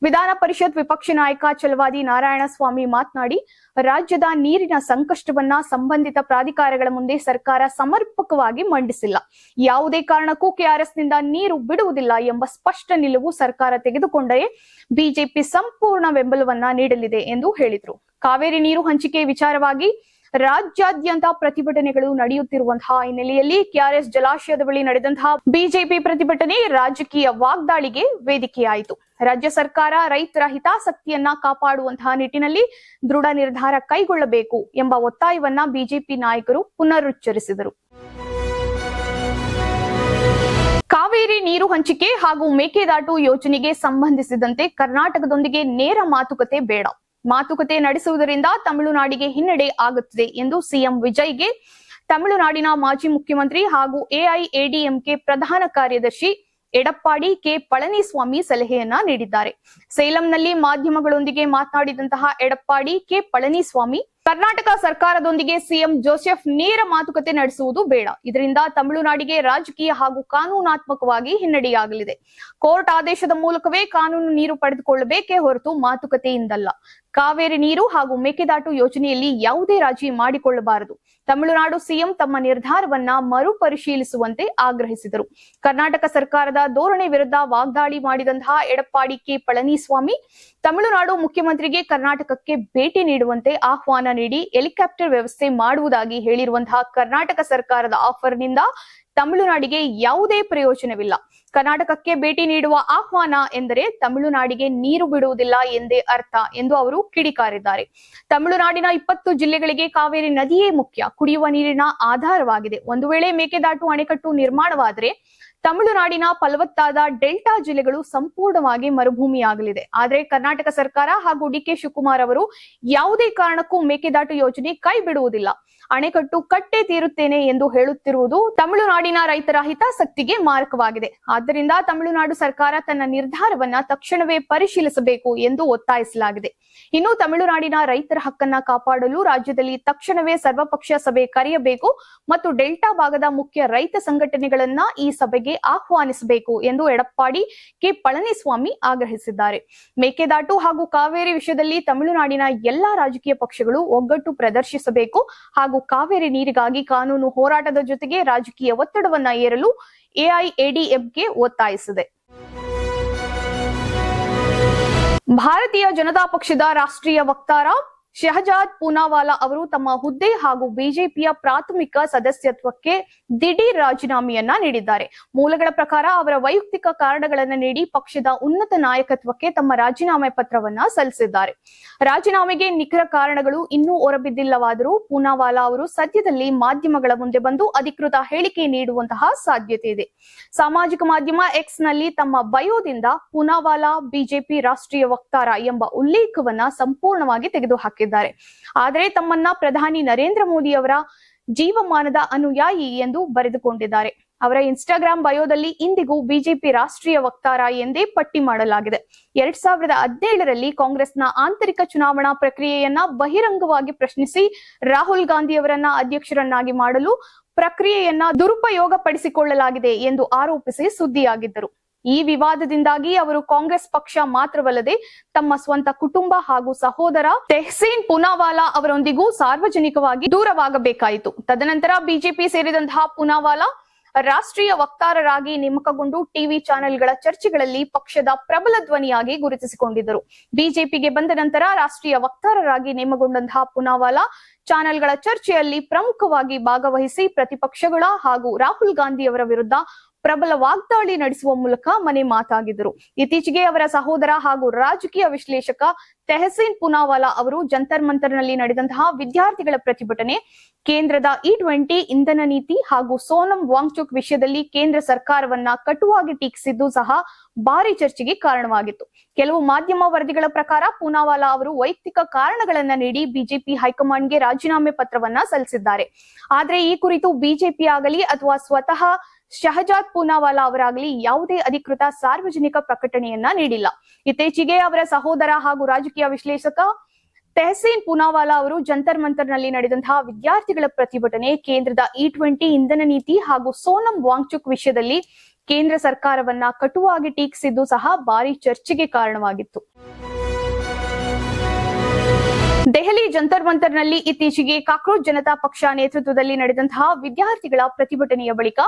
ವಿಧಾನ ಪರಿಷತ್ ವಿಪಕ್ಷ ನಾಯಕ ಚಲವಾದಿ ನಾರಾಯಣಸ್ವಾಮಿ ಮಾತನಾಡಿ, ರಾಜ್ಯದ ನೀರಿನ ಸಂಕಷ್ಟವನ್ನ ಸಂಬಂಧಿತ ಪ್ರಾಧಿಕಾರಗಳ ಮುಂದೆ ಸರ್ಕಾರ ಸಮರ್ಪಕವಾಗಿ ಮಂಡಿಸಿಲ್ಲ. ಯಾವುದೇ ಕಾರಣಕ್ಕೂ ಕೆಆರ್ಎಸ್ ನಿಂದ ನೀರು ಬಿಡುವುದಿಲ್ಲ ಎಂಬ ಸ್ಪಷ್ಟ ನಿಲುವು ಸರ್ಕಾರ ತೆಗೆದುಕೊಂಡರೆ ಬಿಜೆಪಿ ಸಂಪೂರ್ಣ ಬೆಂಬಲವನ್ನ ನೀಡಲಿದೆ ಎಂದು ಹೇಳಿದರು. ಕಾವೇರಿ ನೀರು ಹಂಚಿಕೆ ವಿಚಾರವಾಗಿ ರಾಜ್ಯಾದ್ಯಂತ ಪ್ರತಿಭಟನೆಗಳು ನಡೆಯುತ್ತಿರುವಂತಹ ಹಿನ್ನೆಲೆಯಲ್ಲಿ ಕೆಆರ್ಎಸ್ ಜಲಾಶಯದ ಬಳಿ ನಡೆದಂತಹ ಬಿಜೆಪಿ ಪ್ರತಿಭಟನೆ ರಾಜಕೀಯ ವಾಗ್ದಾಳಿಗೆ ವೇದಿಕೆಯಾಯಿತು. ರಾಜ್ಯ ಸರ್ಕಾರ ರೈತರ ಹಿತಾಸಕ್ತಿಯನ್ನ ಕಾಪಾಡುವಂತಹ ನಿಟ್ಟಿನಲ್ಲಿ ದೃಢ ನಿರ್ಧಾರ ಕೈಗೊಳ್ಳಬೇಕು ಎಂಬ ಒತ್ತಾಯವನ್ನ ಬಿಜೆಪಿ ನಾಯಕರು ಪುನರುಚ್ಚರಿಸಿದರು. ಕಾವೇರಿ ನೀರು ಹಂಚಿಕೆ ಹಾಗೂ ಮೇಕೆದಾಟು ಯೋಜನೆಗೆ ಸಂಬಂಧಿಸಿದಂತೆ ಕರ್ನಾಟಕದೊಂದಿಗೆ ನೇರ ಮಾತುಕತೆ ಬೇಡ. ಮಾತುಕತೆ ನಡೆಸುವುದರಿಂದ ತಮಿಳುನಾಡಿಗೆ ಹಿನ್ನಡೆ ಆಗುತ್ತದೆ ಎಂದು ಸಿಎಂ ವಿಜಯ್ಗೆ ತಮಿಳುನಾಡಿನ ಮಾಜಿ ಮುಖ್ಯಮಂತ್ರಿ ಹಾಗೂ ಎಐಎಡಿಎಂಕೆ ಪ್ರಧಾನ ಕಾರ್ಯದರ್ಶಿ ಎಡಪ್ಪಾಡಿ ಕೆ ಪಳನಿಸ್ವಾಮಿ ಸಲಹೆಯನ್ನ ನೀಡಿದ್ದಾರೆ. ಸೇಲಂನಲ್ಲಿ ಮಾಧ್ಯಮಗಳೊಂದಿಗೆ ಮಾತನಾಡಿದಂತಹ ಎಡಪ್ಪಾಡಿ ಕೆ ಪಳನಿಸ್ವಾಮಿ, ಕರ್ನಾಟಕ ಸರ್ಕಾರದೊಂದಿಗೆ ಸಿಎಂ ಜೋಸೆಫ್ ನೇರ ಮಾತುಕತೆ ನಡೆಸುವುದು ಬೇಡ. ಇದರಿಂದ ತಮಿಳುನಾಡಿಗೆ ರಾಜಕೀಯ ಹಾಗೂ ಕಾನೂನಾತ್ಮಕವಾಗಿ ಹಿನ್ನಡೆಯಾಗಲಿದೆ. ಕೋರ್ಟ್ ಆದೇಶದ ಮೂಲಕವೇ ಕಾನೂನು ನೀರು ಪಡೆದುಕೊಳ್ಳಬೇಕೇ ಹೊರತು ಮಾತುಕತೆಯಿಂದಲ್ಲ. ಕಾವೇರಿ ನೀರು ಹಾಗೂ ಮೇಕೆದಾಟು ಯೋಜನೆಯಲ್ಲಿ ಯಾವುದೇ ರಾಜಿ ಮಾಡಿಕೊಳ್ಳಬಾರದು. ತಮಿಳುನಾಡು ಸಿಎಂ ತಮ್ಮ ನಿರ್ಧಾರವನ್ನ ಮರುಪರಿಶೀಲಿಸುವಂತೆ ಆಗ್ರಹಿಸಿದರು. ಕರ್ನಾಟಕ ಸರ್ಕಾರದ ಧೋರಣೆ ವಿರುದ್ಧ ವಾಗ್ದಾಳಿ ಮಾಡಿದಂತಹ ಎಡಪ್ಪಾಡಿ ಕೆ ಪಳನಿಸ್ವಾಮಿ, ತಮಿಳುನಾಡು ಮುಖ್ಯಮಂತ್ರಿಗೆ ಕರ್ನಾಟಕಕ್ಕೆ ಭೇಟಿ ನೀಡುವಂತೆ ಆಹ್ವಾನ ನೀಡಿ ಹೆಲಿಕಾಪ್ಟರ್ ವ್ಯವಸ್ಥೆ ಮಾಡುವುದಾಗಿ ಹೇಳಿರುವಂತಹ ಕರ್ನಾಟಕ ಸರ್ಕಾರದ ಆಫರ್ನಿಂದ ತಮಿಳುನಾಡಿಗೆ ಯಾವುದೇ ಪ್ರಯೋಜನವಿಲ್ಲ. ಕರ್ನಾಟಕಕ್ಕೆ ಭೇಟಿ ನೀಡುವ ಆಹ್ವಾನ ಎಂದರೆ ತಮಿಳುನಾಡಿಗೆ ನೀರು ಬಿಡುವುದಿಲ್ಲ ಎಂದೇ ಅರ್ಥ ಎಂದು ಅವರು ಕಿಡಿಕಾರಿದ್ದಾರೆ. ತಮಿಳುನಾಡಿನ 20 ಜಿಲ್ಲೆಗಳಿಗೆ ಕಾವೇರಿ ನದಿಯೇ ಮುಖ್ಯ ಕುಡಿಯುವ ನೀರಿನ ಆಧಾರವಾಗಿದೆ. ಒಂದು ವೇಳೆ ಮೇಕೆದಾಟು ಅಣೆಕಟ್ಟು ನಿರ್ಮಾಣವಾದರೆ ತಮಿಳುನಾಡಿನ ಫಲವತ್ತಾದ ಡೆಲ್ಟಾ ಜಿಲ್ಲೆಗಳು ಸಂಪೂರ್ಣವಾಗಿ ಮರುಭೂಮಿಯಾಗಲಿದೆ. ಆದರೆ ಕರ್ನಾಟಕ ಸರ್ಕಾರ ಹಾಗೂ ಡಿಕೆ ಶಿವಕುಮಾರ್ ಅವರು ಯಾವುದೇ ಕಾರಣಕ್ಕೂ ಮೇಕೆದಾಟು ಯೋಜನೆ ಕೈ ಬಿಡುವುದಿಲ್ಲ, ಅಣೆಕಟ್ಟು ಕಟ್ಟೇ ತೀರುತ್ತೇನೆ ಎಂದು ಹೇಳುತ್ತಿರುವುದು ತಮಿಳುನಾಡಿನ ರೈತರ ಹಿತಾಸಕ್ತಿಗೆ ಮಾರಕವಾಗಿದೆ. ಆದ್ದರಿಂದ ತಮಿಳುನಾಡು ಸರ್ಕಾರ ತನ್ನ ನಿರ್ಧಾರವನ್ನ ತಕ್ಷಣವೇ ಪರಿಶೀಲಿಸಬೇಕು ಎಂದು ಒತ್ತಾಯಿಸಲಾಗಿದೆ. ಇನ್ನು ತಮಿಳುನಾಡಿನ ರೈತರ ಹಕ್ಕನ್ನ ಕಾಪಾಡಲು ರಾಜ್ಯದಲ್ಲಿ ತಕ್ಷಣವೇ ಸರ್ವಪಕ್ಷ ಸಭೆ ಕರೆಯಬೇಕು ಮತ್ತು ಡೆಲ್ಟಾ ಭಾಗದ ಮುಖ್ಯ ರೈತ ಸಂಘಟನೆಗಳನ್ನ ಈ ಸಭೆಗೆ ಆಹ್ವಾನಿಸಬೇಕು ಎಂದು ಎಡಪ್ಪಾಡಿ ಕೆ ಪಳನಿಸ್ವಾಮಿ ಆಗ್ರಹಿಸಿದ್ದಾರೆ. ಮೇಕೆದಾಟು ಹಾಗೂ ಕಾವೇರಿ ವಿಷಯದಲ್ಲಿ ತಮಿಳುನಾಡಿನ ಎಲ್ಲಾ ರಾಜಕೀಯ ಪಕ್ಷಗಳು ಒಗ್ಗಟ್ಟು ಪ್ರದರ್ಶಿಸಬೇಕು ಹಾಗೂ ಕಾವೇರಿ ನೀರಿಗಾಗಿ ಕಾನೂನು ಹೋರಾಟದ ಜೊತೆಗೆ ರಾಜಕೀಯ ಒತ್ತಡವನ್ನ ಏರಲು ಎಐಎಡಿಎಂಕೆ ಒತ್ತಾಯಿಸಿದೆ. ಭಾರತೀಯ ಜನತಾ ಪಕ್ಷದ ರಾಷ್ಟ್ರೀಯ ವಕ್ತಾರ ಶಹಜಾದ್ ಪೂನಾವಾಲಾ ಅವರು ತಮ್ಮ ಹುದ್ದೆ ಹಾಗೂ ಬಿಜೆಪಿಯ ಪ್ರಾಥಮಿಕ ಸದಸ್ಯತ್ವಕ್ಕೆ ದಿಢೀರ್ ರಾಜೀನಾಮೆಯನ್ನ ನೀಡಿದ್ದಾರೆ. ಮೂಲಗಳ ಪ್ರಕಾರ ಅವರ ವೈಯಕ್ತಿಕ ಕಾರಣಗಳನ್ನು ನೀಡಿ ಪಕ್ಷದ ಉನ್ನತ ನಾಯಕತ್ವಕ್ಕೆ ತಮ್ಮ ರಾಜೀನಾಮೆ ಪತ್ರವನ್ನ ಸಲ್ಲಿಸಿದ್ದಾರೆ. ರಾಜೀನಾಮೆಗೆ ನಿಖರ ಕಾರಣಗಳು ಇನ್ನೂ ಹೊರಬಿದ್ದಿಲ್ಲವಾದರೂ ಪೂನಾವಾಲಾ ಅವರು ಸದ್ಯದಲ್ಲಿ ಮಾಧ್ಯಮಗಳ ಮುಂದೆ ಬಂದು ಅಧಿಕೃತ ಹೇಳಿಕೆ ನೀಡುವಂತಹ ಸಾಧ್ಯತೆ ಇದೆ. ಸಾಮಾಜಿಕ ಮಾಧ್ಯಮ ಎಕ್ಸ್ ನಲ್ಲಿ ತಮ್ಮ ಬಯೋದಿಂದ ಪೂನಾವಾಲಾ ಬಿಜೆಪಿ ರಾಷ್ಟ್ರೀಯ ವಕ್ತಾರ ಎಂಬ ಉಲ್ಲೇಖವನ್ನ ಸಂಪೂರ್ಣವಾಗಿ ತೆಗೆದುಹಾಕಿದ್ದಾರೆ. ಆದರೆ ತಮ್ಮನ್ನ ಪ್ರಧಾನಿ ನರೇಂದ್ರ ಮೋದಿ ಅವರ ಜೀವಮಾನದ ಅನುಯಾಯಿ ಎಂದು ಬರೆದುಕೊಂಡಿದ್ದಾರೆ. ಅವರ ಇನ್ಸ್ಟಾಗ್ರಾಂ ಬಯೋದಲ್ಲಿ ಇಂದಿಗೂ ಬಿಜೆಪಿ ರಾಷ್ಟ್ರೀಯ ವಕ್ತಾರ ಎಂದೇ ಪಟ್ಟಿ ಮಾಡಲಾಗಿದೆ. 2017ರಲ್ಲಿ ಕಾಂಗ್ರೆಸ್ನ ಆಂತರಿಕ ಚುನಾವಣಾ ಪ್ರಕ್ರಿಯೆಯನ್ನ ಬಹಿರಂಗವಾಗಿ ಪ್ರಶ್ನಿಸಿ ರಾಹುಲ್ ಗಾಂಧಿ ಅವರನ್ನ ಅಧ್ಯಕ್ಷರನ್ನಾಗಿ ಮಾಡಲು ಪ್ರಕ್ರಿಯೆಯನ್ನ ದುರುಪಯೋಗ ಪಡಿಸಿಕೊಳ್ಳಲಾಗಿದೆ ಎಂದು ಆರೋಪಿಸಿ ಸುದ್ದಿಯಾಗಿದ್ದರು. ಈ ವಿವಾದದಿಂದಾಗಿ ಅವರು ಕಾಂಗ್ರೆಸ್ ಪಕ್ಷ ಮಾತ್ರವಲ್ಲದೆ ತಮ್ಮ ಸ್ವಂತ ಕುಟುಂಬ ಹಾಗೂ ಸಹೋದರ ತೆಹ್ಸೀನ್ ಪೂನಾವಾಲಾ ಅವರೊಂದಿಗೂ ಸಾರ್ವಜನಿಕವಾಗಿ ದೂರವಾಗಬೇಕಾಯಿತು. ತದನಂತರ ಬಿಜೆಪಿ ಸೇರಿದಂತಹ ಪೂನಾವಾಲಾ ರಾಷ್ಟ್ರೀಯ ವಕ್ತಾರರಾಗಿ ನೇಮಕಗೊಂಡು ಟಿವಿ ಚಾನೆಲ್ಗಳ ಚರ್ಚೆಗಳಲ್ಲಿ ಪಕ್ಷದ ಪ್ರಬಲ ಧ್ವನಿಯಾಗಿ ಗುರುತಿಸಿಕೊಂಡಿದ್ದರು. ಬಿಜೆಪಿಗೆ ಬಂದ ನಂತರ ರಾಷ್ಟ್ರೀಯ ವಕ್ತಾರರಾಗಿ ನೇಮಕಗೊಂಡಂತಹ ಪೂನಾವಾಲಾ ಚಾನೆಲ್ಗಳ ಚರ್ಚೆಯಲ್ಲಿ ಪ್ರಮುಖವಾಗಿ ಭಾಗವಹಿಸಿ ಪ್ರತಿಪಕ್ಷಗಳ ಹಾಗೂ ರಾಹುಲ್ ಗಾಂಧಿ ಅವರ ವಿರುದ್ಧ ಪ್ರಬಲ ವಾಗ್ದಾಳಿ ನಡೆಸುವ ಮೂಲಕ ಮನೆ ಮಾತಾಗಿದ್ದರು. ಇತ್ತೀಚೆಗೆ ಅವರ ಸಹೋದರ ಹಾಗೂ ರಾಜಕೀಯ ವಿಶ್ಲೇಷಕ ತೆಹಸೀನ್ ಪೂನಾವಾಲಾ ಅವರು ಜಂತರ್ ಮಂತರ್ನಲ್ಲಿ ನಡೆದಂತಹ ವಿದ್ಯಾರ್ಥಿಗಳ ಪ್ರತಿಭಟನೆ, ಕೇಂದ್ರದ E20 ಇಂಧನ ನೀತಿ ಹಾಗೂ ಸೋನಂ ವಾಂಗ್ಚುಕ್ ವಿಷಯದಲ್ಲಿ ಕೇಂದ್ರ ಸರ್ಕಾರವನ್ನ ಕಟುವಾಗಿ ಟೀಕಿಸಿದ್ದು ಸಹ ಭಾರಿ ಚರ್ಚೆಗೆ ಕಾರಣವಾಗಿತ್ತು. ಕೆಲವು ಮಾಧ್ಯಮ ವರದಿಗಳ ಪ್ರಕಾರ ಪೂನಾವಾಲಾ ಅವರು ವೈಯಕ್ತಿಕ ಕಾರಣಗಳನ್ನ ನೀಡಿ ಬಿಜೆಪಿ ಹೈಕಮಾಂಡ್ಗೆ ರಾಜೀನಾಮೆ ಪತ್ರವನ್ನ ಸಲ್ಲಿಸಿದ್ದಾರೆ. ಆದ್ರೆ ಈ ಕುರಿತು ಬಿಜೆಪಿ ಆಗಲಿ ಅಥವಾ ಸ್ವತಃ ಶಹಜಾದ್ ಪೂನಾವಾಲಾ ಅವರಾಗಲಿ ಯಾವುದೇ ಅಧಿಕೃತ ಸಾರ್ವಜನಿಕ ಪ್ರಕಟಣೆಯನ್ನ ನೀಡಿಲ್ಲ. ಇತ್ತೀಚೆಗೆ ಅವರ ಸಹೋದರ ಹಾಗೂ ರಾಜಕೀಯ ವಿಶ್ಲೇಷಕ ತೆಹಸೀನ್ ಪೂನಾವಾಲಾ ಅವರು ಜಂತರ್ ಮಂತರ್ನಲ್ಲಿ ನಡೆದಂತಹ ವಿದ್ಯಾರ್ಥಿಗಳ ಪ್ರತಿಭಟನೆ, ಕೇಂದ್ರದ E20 ಇಂಧನ ನೀತಿ ಹಾಗೂ ಸೋನಂ ವಾಂಗ್ಚುಕ್ ವಿಷಯದಲ್ಲಿ ಕೇಂದ್ರ ಸರ್ಕಾರವನ್ನ ಕಟುವಾಗಿ ಟೀಕಿಸಿದ್ದು ಸಹ ಭಾರಿ ಚರ್ಚೆಗೆ ಕಾರಣವಾಗಿತ್ತು. ದೆಹಲಿ ಜಂತರ್ ಮಂತರ್ನಲ್ಲಿ ಇತ್ತೀಚೆಗೆ ಕಾಕ್ರೋಚ್ ಜನತಾ ಪಕ್ಷ ನೇತೃತ್ವದಲ್ಲಿ ನಡೆದಂತಹ ವಿದ್ಯಾರ್ಥಿಗಳ ಪ್ರತಿಭಟನೆಯ ಬಳಿಕ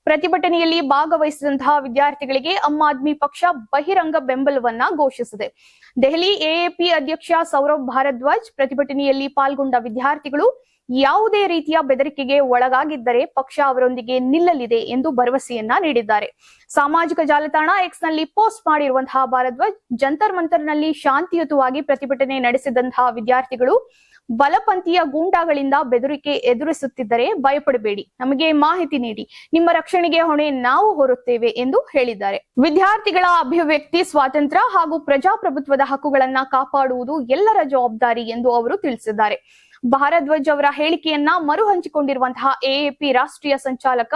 ಪ್ರತಿಭಟನೆಯಲ್ಲಿ ಭಾಗವಹಿಸಿದಂತಹ ವಿದ್ಯಾರ್ಥಿಗಳಿಗೆ ಆಮ್ ಆದ್ಮಿ ಪಕ್ಷ ಬಹಿರಂಗ ಬೆಂಬಲವನ್ನ ಘೋಷಿಸಿದೆ. ದೆಹಲಿ ಎಎಪಿ ಅಧ್ಯಕ್ಷ ಸೌರಭ್ ಭಾರದ್ವಾಜ್ ಪ್ರತಿಭಟನೆಯಲ್ಲಿ ಪಾಲ್ಗೊಂಡ ವಿದ್ಯಾರ್ಥಿಗಳು ಯಾವುದೇ ರೀತಿಯ ಬೆದರಿಕೆಗೆ ಒಳಗಾಗಿದ್ದರೆ ಪಕ್ಷ ಅವರೊಂದಿಗೆ ನಿಲ್ಲಲಿದೆ ಎಂದು ಭರವಸೆಯನ್ನ ನೀಡಿದ್ದಾರೆ. ಸಾಮಾಜಿಕ ಜಾಲತಾಣ ಎಕ್ಸ್ ನಲ್ಲಿ ಪೋಸ್ಟ್ ಮಾಡಿರುವಂತಹ ಭಾರದ್ವಾಜ್, ಜಂತರ್ ಮಂತರ್ನಲ್ಲಿ ಶಾಂತಿಯುತವಾಗಿ ಪ್ರತಿಭಟನೆ ನಡೆಸಿದಂತಹ ವಿದ್ಯಾರ್ಥಿಗಳು ಬಲಪಂಥೀಯ ಗೂಂಡಾಗಳಿಂದ ಬೆದರಿಕೆ ಎದುರಿಸುತ್ತಿದ್ದರೆ ಭಯಪಡಬೇಡಿ, ನಮಗೆ ಮಾಹಿತಿ ನೀಡಿ, ನಿಮ್ಮ ರಕ್ಷಣೆಗೆ ಹೊಣೆ ನಾವು ಹೊರುತ್ತೇವೆ ಎಂದು ಹೇಳಿದ್ದಾರೆ. ವಿದ್ಯಾರ್ಥಿಗಳ ಅಭಿವ್ಯಕ್ತಿ ಸ್ವಾತಂತ್ರ್ಯ ಹಾಗೂ ಪ್ರಜಾಪ್ರಭುತ್ವದ ಹಕ್ಕುಗಳನ್ನ ಕಾಪಾಡುವುದು ಎಲ್ಲರ ಜವಾಬ್ದಾರಿ ಎಂದು ಅವರು ತಿಳಿಸಿದ್ದಾರೆ. ಭಾರದ್ವಾಜ್ ಅವರ ಹೇಳಿಕೆಯನ್ನ ಮರು ಹಂಚಿಕೊಂಡಿರುವಂತಹ ಎಎಪಿ ರಾಷ್ಟ್ರೀಯ ಸಂಚಾಲಕ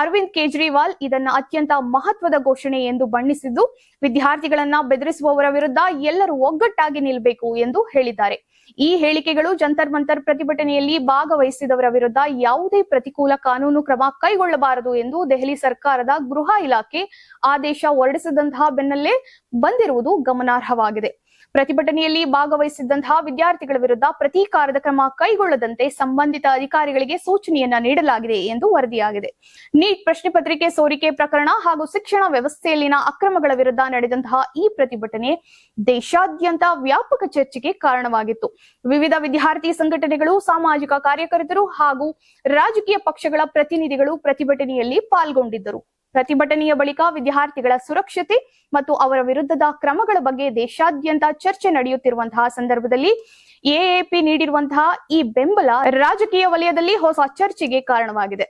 ಅರವಿಂದ್ ಕೇಜ್ರಿವಾಲ್ ಇದನ್ನ ಅತ್ಯಂತ ಮಹತ್ವದ ಘೋಷಣೆ ಎಂದು ಬಣ್ಣಿಸಿದ್ದು, ವಿದ್ಯಾರ್ಥಿಗಳನ್ನ ಬೆದರಿಸುವವರ ವಿರುದ್ಧ ಎಲ್ಲರೂ ಒಗ್ಗಟ್ಟಾಗಿ ನಿಲ್ಲಬೇಕು ಎಂದು ಹೇಳಿದ್ದಾರೆ. ಈ ಹೇಳಿಕೆಗಳು ಜಂತರ್ ಮಂತರ್ ಪ್ರತಿಭಟನೆಯಲ್ಲಿ ಭಾಗವಹಿಸಿದವರ ವಿರುದ್ಧ ಯಾವುದೇ ಪ್ರತಿಕೂಲ ಕಾನೂನು ಕ್ರಮ ಕೈಗೊಳ್ಳಬಾರದು ಎಂದು ದೆಹಲಿ ಸರ್ಕಾರದ ಗೃಹ ಇಲಾಖೆ ಆದೇಶ ಹೊರಡಿಸಿದಂತಹ ಬೆನ್ನಲ್ಲೇ ಬಂದಿರುವುದು ಗಮನಾರ್ಹವಾಗಿದೆ. ಪ್ರತಿಭಟನೆಯಲ್ಲಿ ಭಾಗವಹಿಸಿದ್ದಂತಹ ವಿದ್ಯಾರ್ಥಿಗಳ ವಿರುದ್ಧ ಪ್ರತೀಕಾರದ ಕ್ರಮ ಕೈಗೊಳ್ಳದಂತೆ ಸಂಬಂಧಿತ ಅಧಿಕಾರಿಗಳಿಗೆ ಸೂಚನೆಯನ್ನ ನೀಡಲಾಗಿದೆ ಎಂದು ವರದಿಯಾಗಿದೆ. ನೀಟ್ ಪ್ರಶ್ನೆ ಪತ್ರಿಕೆ ಸೋರಿಕೆ ಪ್ರಕರಣ ಹಾಗೂ ಶಿಕ್ಷಣ ವ್ಯವಸ್ಥೆಯಲ್ಲಿನ ಅಕ್ರಮಗಳ ವಿರುದ್ಧ ನಡೆದಂತಹ ಈ ಪ್ರತಿಭಟನೆ ದೇಶಾದ್ಯಂತ ವ್ಯಾಪಕ ಚರ್ಚೆಗೆ ಕಾರಣವಾಗಿತ್ತು. ವಿವಿಧ ವಿದ್ಯಾರ್ಥಿ ಸಂಘಟನೆಗಳು, ಸಾಮಾಜಿಕ ಕಾರ್ಯಕರ್ತರು ಹಾಗೂ ರಾಜಕೀಯ ಪಕ್ಷಗಳ ಪ್ರತಿನಿಧಿಗಳು ಪ್ರತಿಭಟನೆಯಲ್ಲಿ ಪಾಲ್ಗೊಂಡಿದ್ದರು. ಪ್ರತಿಭಟನೆಯ ಬಳಿಕ ವಿದ್ಯಾರ್ಥಿಗಳ ಸುರಕ್ಷತೆ ಮತ್ತು ಅವರ ವಿರುದ್ಧದ ಕ್ರಮಗಳ ಬಗ್ಗೆ ದೇಶಾದ್ಯಂತ ಚರ್ಚೆ ನಡೆಯುತ್ತಿರುವಂತಹ ಸಂದರ್ಭದಲ್ಲಿ ಎಎಪಿ ನೀಡಿರುವಂತಹ ಈ ಬೆಂಬಲ ರಾಜಕೀಯ ವಲಯದಲ್ಲಿ ಹೊಸ ಚರ್ಚೆಗೆ ಕಾರಣವಾಗಿದೆ.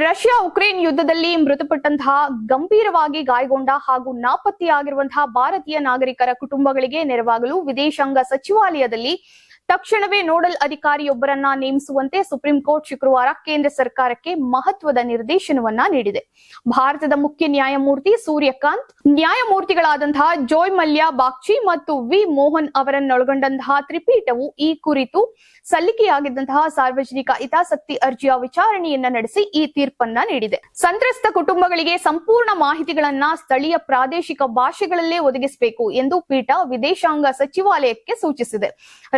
ರಷ್ಯಾ ಉಕ್ರೇನ್ ಯುದ್ಧದಲ್ಲಿ ಮೃತಪಟ್ಟಂತಹ, ಗಂಭೀರವಾಗಿ ಗಾಯಗೊಂಡ ಹಾಗೂ ನಾಪತ್ತೆಯಾಗಿರುವಂತಹ ಭಾರತೀಯ ನಾಗರಿಕರ ಕುಟುಂಬಗಳಿಗೆ ನೆರವಾಗಲು ವಿದೇಶಾಂಗ ಸಚಿವಾಲಯದಲ್ಲಿ ತಕ್ಷಣವೇ ನೋಡಲ್ ಅಧಿಕಾರಿಯೊಬ್ಬರನ್ನ ನೇಮಿಸುವಂತೆ ಸುಪ್ರೀಂ ಕೋರ್ಟ್ ಶುಕ್ರವಾರ ಕೇಂದ್ರ ಸರ್ಕಾರಕ್ಕೆ ಮಹತ್ವದ ನಿರ್ದೇಶನವನ್ನ ನೀಡಿದೆ. ಭಾರತದ ಮುಖ್ಯ ನ್ಯಾಯಮೂರ್ತಿ ಸೂರ್ಯಕಾಂತ್, ನ್ಯಾಯಮೂರ್ತಿಗಳಾದಂತಹ ಜೋಯ್ ಮಲ್ಯ ಬಾಗ್ಚಿ ಮತ್ತು ವಿ ಮೋಹನ್ ಅವರನ್ನೊಳಗೊಂಡಂತಹ ತ್ರಿಪೀಠವು ಈ ಕುರಿತು ಸಲ್ಲಿಕೆಯಾಗಿದ್ದಂತಹ ಸಾರ್ವಜನಿಕ ಹಿತಾಸಕ್ತಿ ಅರ್ಜಿಯ ವಿಚಾರಣೆಯನ್ನ ನಡೆಸಿ ಈ ತೀರ್ಪನ್ನ ನೀಡಿದೆ. ಸಂತ್ರಸ್ತ ಕುಟುಂಬಗಳಿಗೆ ಸಂಪೂರ್ಣ ಮಾಹಿತಿಗಳನ್ನ ಸ್ಥಳೀಯ ಪ್ರಾದೇಶಿಕ ಭಾಷೆಗಳಲ್ಲೇ ಒದಗಿಸಬೇಕು ಎಂದು ಪೀಠ ವಿದೇಶಾಂಗ ಸಚಿವಾಲಯಕ್ಕೆ ಸೂಚಿಸಿದೆ.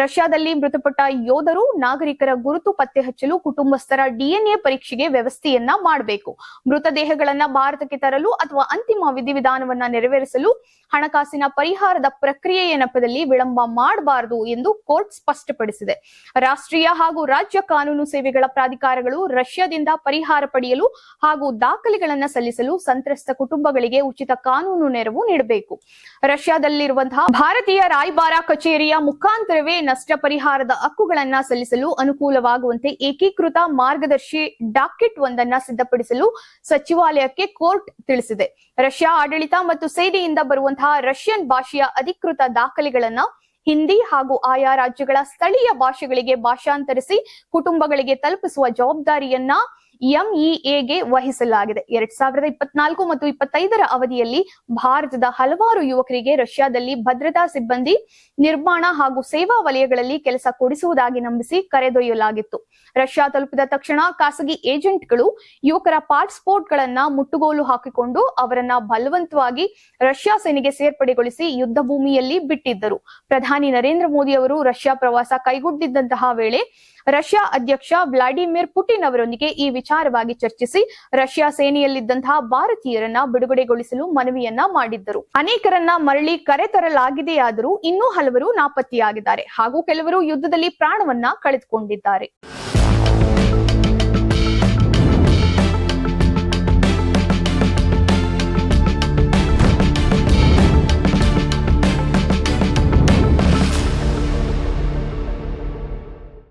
ರಷ್ಯಾದ ರಷ್ಯಾದಲ್ಲಿ ಮೃತಪಟ್ಟ ಯೋಧರು ನಾಗರಿಕರ ಗುರುತು ಪತ್ತೆ ಹಚ್ಚಲು ಕುಟುಂಬಸ್ಥರ DNA ಪರೀಕ್ಷೆಗೆ ವ್ಯವಸ್ಥೆಯನ್ನ ಮಾಡಬೇಕು. ಮೃತದೇಹಗಳನ್ನ ಭಾರತಕ್ಕೆ ತರಲು ಅಥವಾ ಅಂತಿಮ ವಿಧಿವಿಧಾನವನ್ನ ನೆರವೇರಿಸಲು ಹಣಕಾಸಿನ ಪರಿಹಾರದ ಪ್ರಕ್ರಿಯೆಯ ನೆಪದಲ್ಲಿ ವಿಳಂಬ ಮಾಡಬಾರದು ಎಂದು ಕೋರ್ಟ್ ಸ್ಪಷ್ಟಪಡಿಸಿದೆ. ರಾಷ್ಟ್ರೀಯ ಹಾಗೂ ರಾಜ್ಯ ಕಾನೂನು ಸೇವೆಗಳ ಪ್ರಾಧಿಕಾರಗಳು ರಷ್ಯಾದಿಂದ ಪರಿಹಾರ ಪಡೆಯಲು ಹಾಗೂ ದಾಖಲೆಗಳನ್ನ ಸಲ್ಲಿಸಲು ಸಂತ್ರಸ್ತ ಕುಟುಂಬಗಳಿಗೆ ಉಚಿತ ಕಾನೂನು ನೆರವು ನೀಡಬೇಕು. ರಷ್ಯಾದಲ್ಲಿರುವಂತಹ ಭಾರತೀಯ ರಾಯಭಾರ ಕಚೇರಿಯ ಮುಖಾಂತರವೇ ನಷ್ಟ ಪರಿಹಾರದ ಹಕ್ಕುಗಳನ್ನ ಸಲ್ಲಿಸಲು ಅನುಕೂಲವಾಗುವಂತೆ ಏಕೀಕೃತ ಮಾರ್ಗದರ್ಶಿ ಡಾಕೆಟ್ ಒಂದನ್ನ ಸಿದ್ಧಪಡಿಸಲು ಸಚಿವಾಲಯಕ್ಕೆ ಕೋರ್ಟ್ ತಿಳಿಸಿದೆ. ರಷ್ಯಾ ಆಡಳಿತ ಮತ್ತು ಸೇನೆಯಿಂದ ಬರುವಂತಹ ರಷ್ಯನ್ ಭಾಷೆಯ ಅಧಿಕೃತ ದಾಖಲೆಗಳನ್ನ ಹಿಂದಿ ಹಾಗೂ ಆಯಾ ರಾಜ್ಯಗಳ ಸ್ಥಳೀಯ ಭಾಷೆಗಳಿಗೆ ಭಾಷಾಂತರಿಸಿ ಕುಟುಂಬಗಳಿಗೆ ತಲುಪಿಸುವ ಜವಾಬ್ದಾರಿಯನ್ನ MEAಗೆ ವಹಿಸಲಾಗಿದೆ. 2024 ಮತ್ತು 25ರ ಅವಧಿಯಲ್ಲಿ ಭಾರತದ ಹಲವಾರು ಯುವಕರಿಗೆ ರಷ್ಯಾದಲ್ಲಿ ಭದ್ರತಾ ಸಿಬ್ಬಂದಿ, ನಿರ್ಮಾಣ ಹಾಗೂ ಸೇವಾ ವಲಯಗಳಲ್ಲಿ ಕೆಲಸ ಕೊಡಿಸುವುದಾಗಿ ನಂಬಿಸಿ ಕರೆದೊಯ್ಯಲಾಗಿತ್ತು. ರಷ್ಯಾ ತಲುಪಿದ ತಕ್ಷಣ ಖಾಸಗಿ ಏಜೆಂಟ್ಗಳು ಯುವಕರ ಪಾಸ್ಪೋರ್ಟ್ ಗಳನ್ನ ಮುಟ್ಟುಗೋಲು ಹಾಕಿಕೊಂಡು ಅವರನ್ನ ಬಲವಂತವಾಗಿ ರಷ್ಯಾ ಸೇನೆಗೆ ಸೇರ್ಪಡೆಗೊಳಿಸಿ ಯುದ್ಧ ಭೂಮಿಯಲ್ಲಿ ಬಿಟ್ಟಿದ್ದರು. ಪ್ರಧಾನಿ ನರೇಂದ್ರ ಮೋದಿ ಅವರು ರಷ್ಯಾ ಪ್ರವಾಸ ಕೈಗೊಂಡಿದ್ದಂತಹ ವೇಳೆ ರಷ್ಯಾ ಅಧ್ಯಕ್ಷ ವ್ಲಾಡಿಮಿರ್ ಪುಟಿನ್ ಅವರೊಂದಿಗೆ ಈ ವಿಚಾರವಾಗಿ ಚರ್ಚಿಸಿ ರಷ್ಯಾ ಸೇನೆಯಲ್ಲಿದ್ದಂತಹ ಭಾರತೀಯರನ್ನ ಬಿಡುಗಡೆಗೊಳಿಸಲು ಮನವಿಯನ್ನ ಮಾಡಿದ್ದರು. ಅನೇಕರನ್ನ ಮರಳಿ ಕರೆತರಲಾಗಿದೆಯಾದರೂ ಇನ್ನೂ ಹಲವರು ನಾಪತ್ತೆಯಾಗಿದ್ದಾರೆ ಹಾಗೂ ಕೆಲವರು ಯುದ್ಧದಲ್ಲಿ ಪ್ರಾಣವನ್ನ ಕಳೆದುಕೊಂಡಿದ್ದಾರೆ.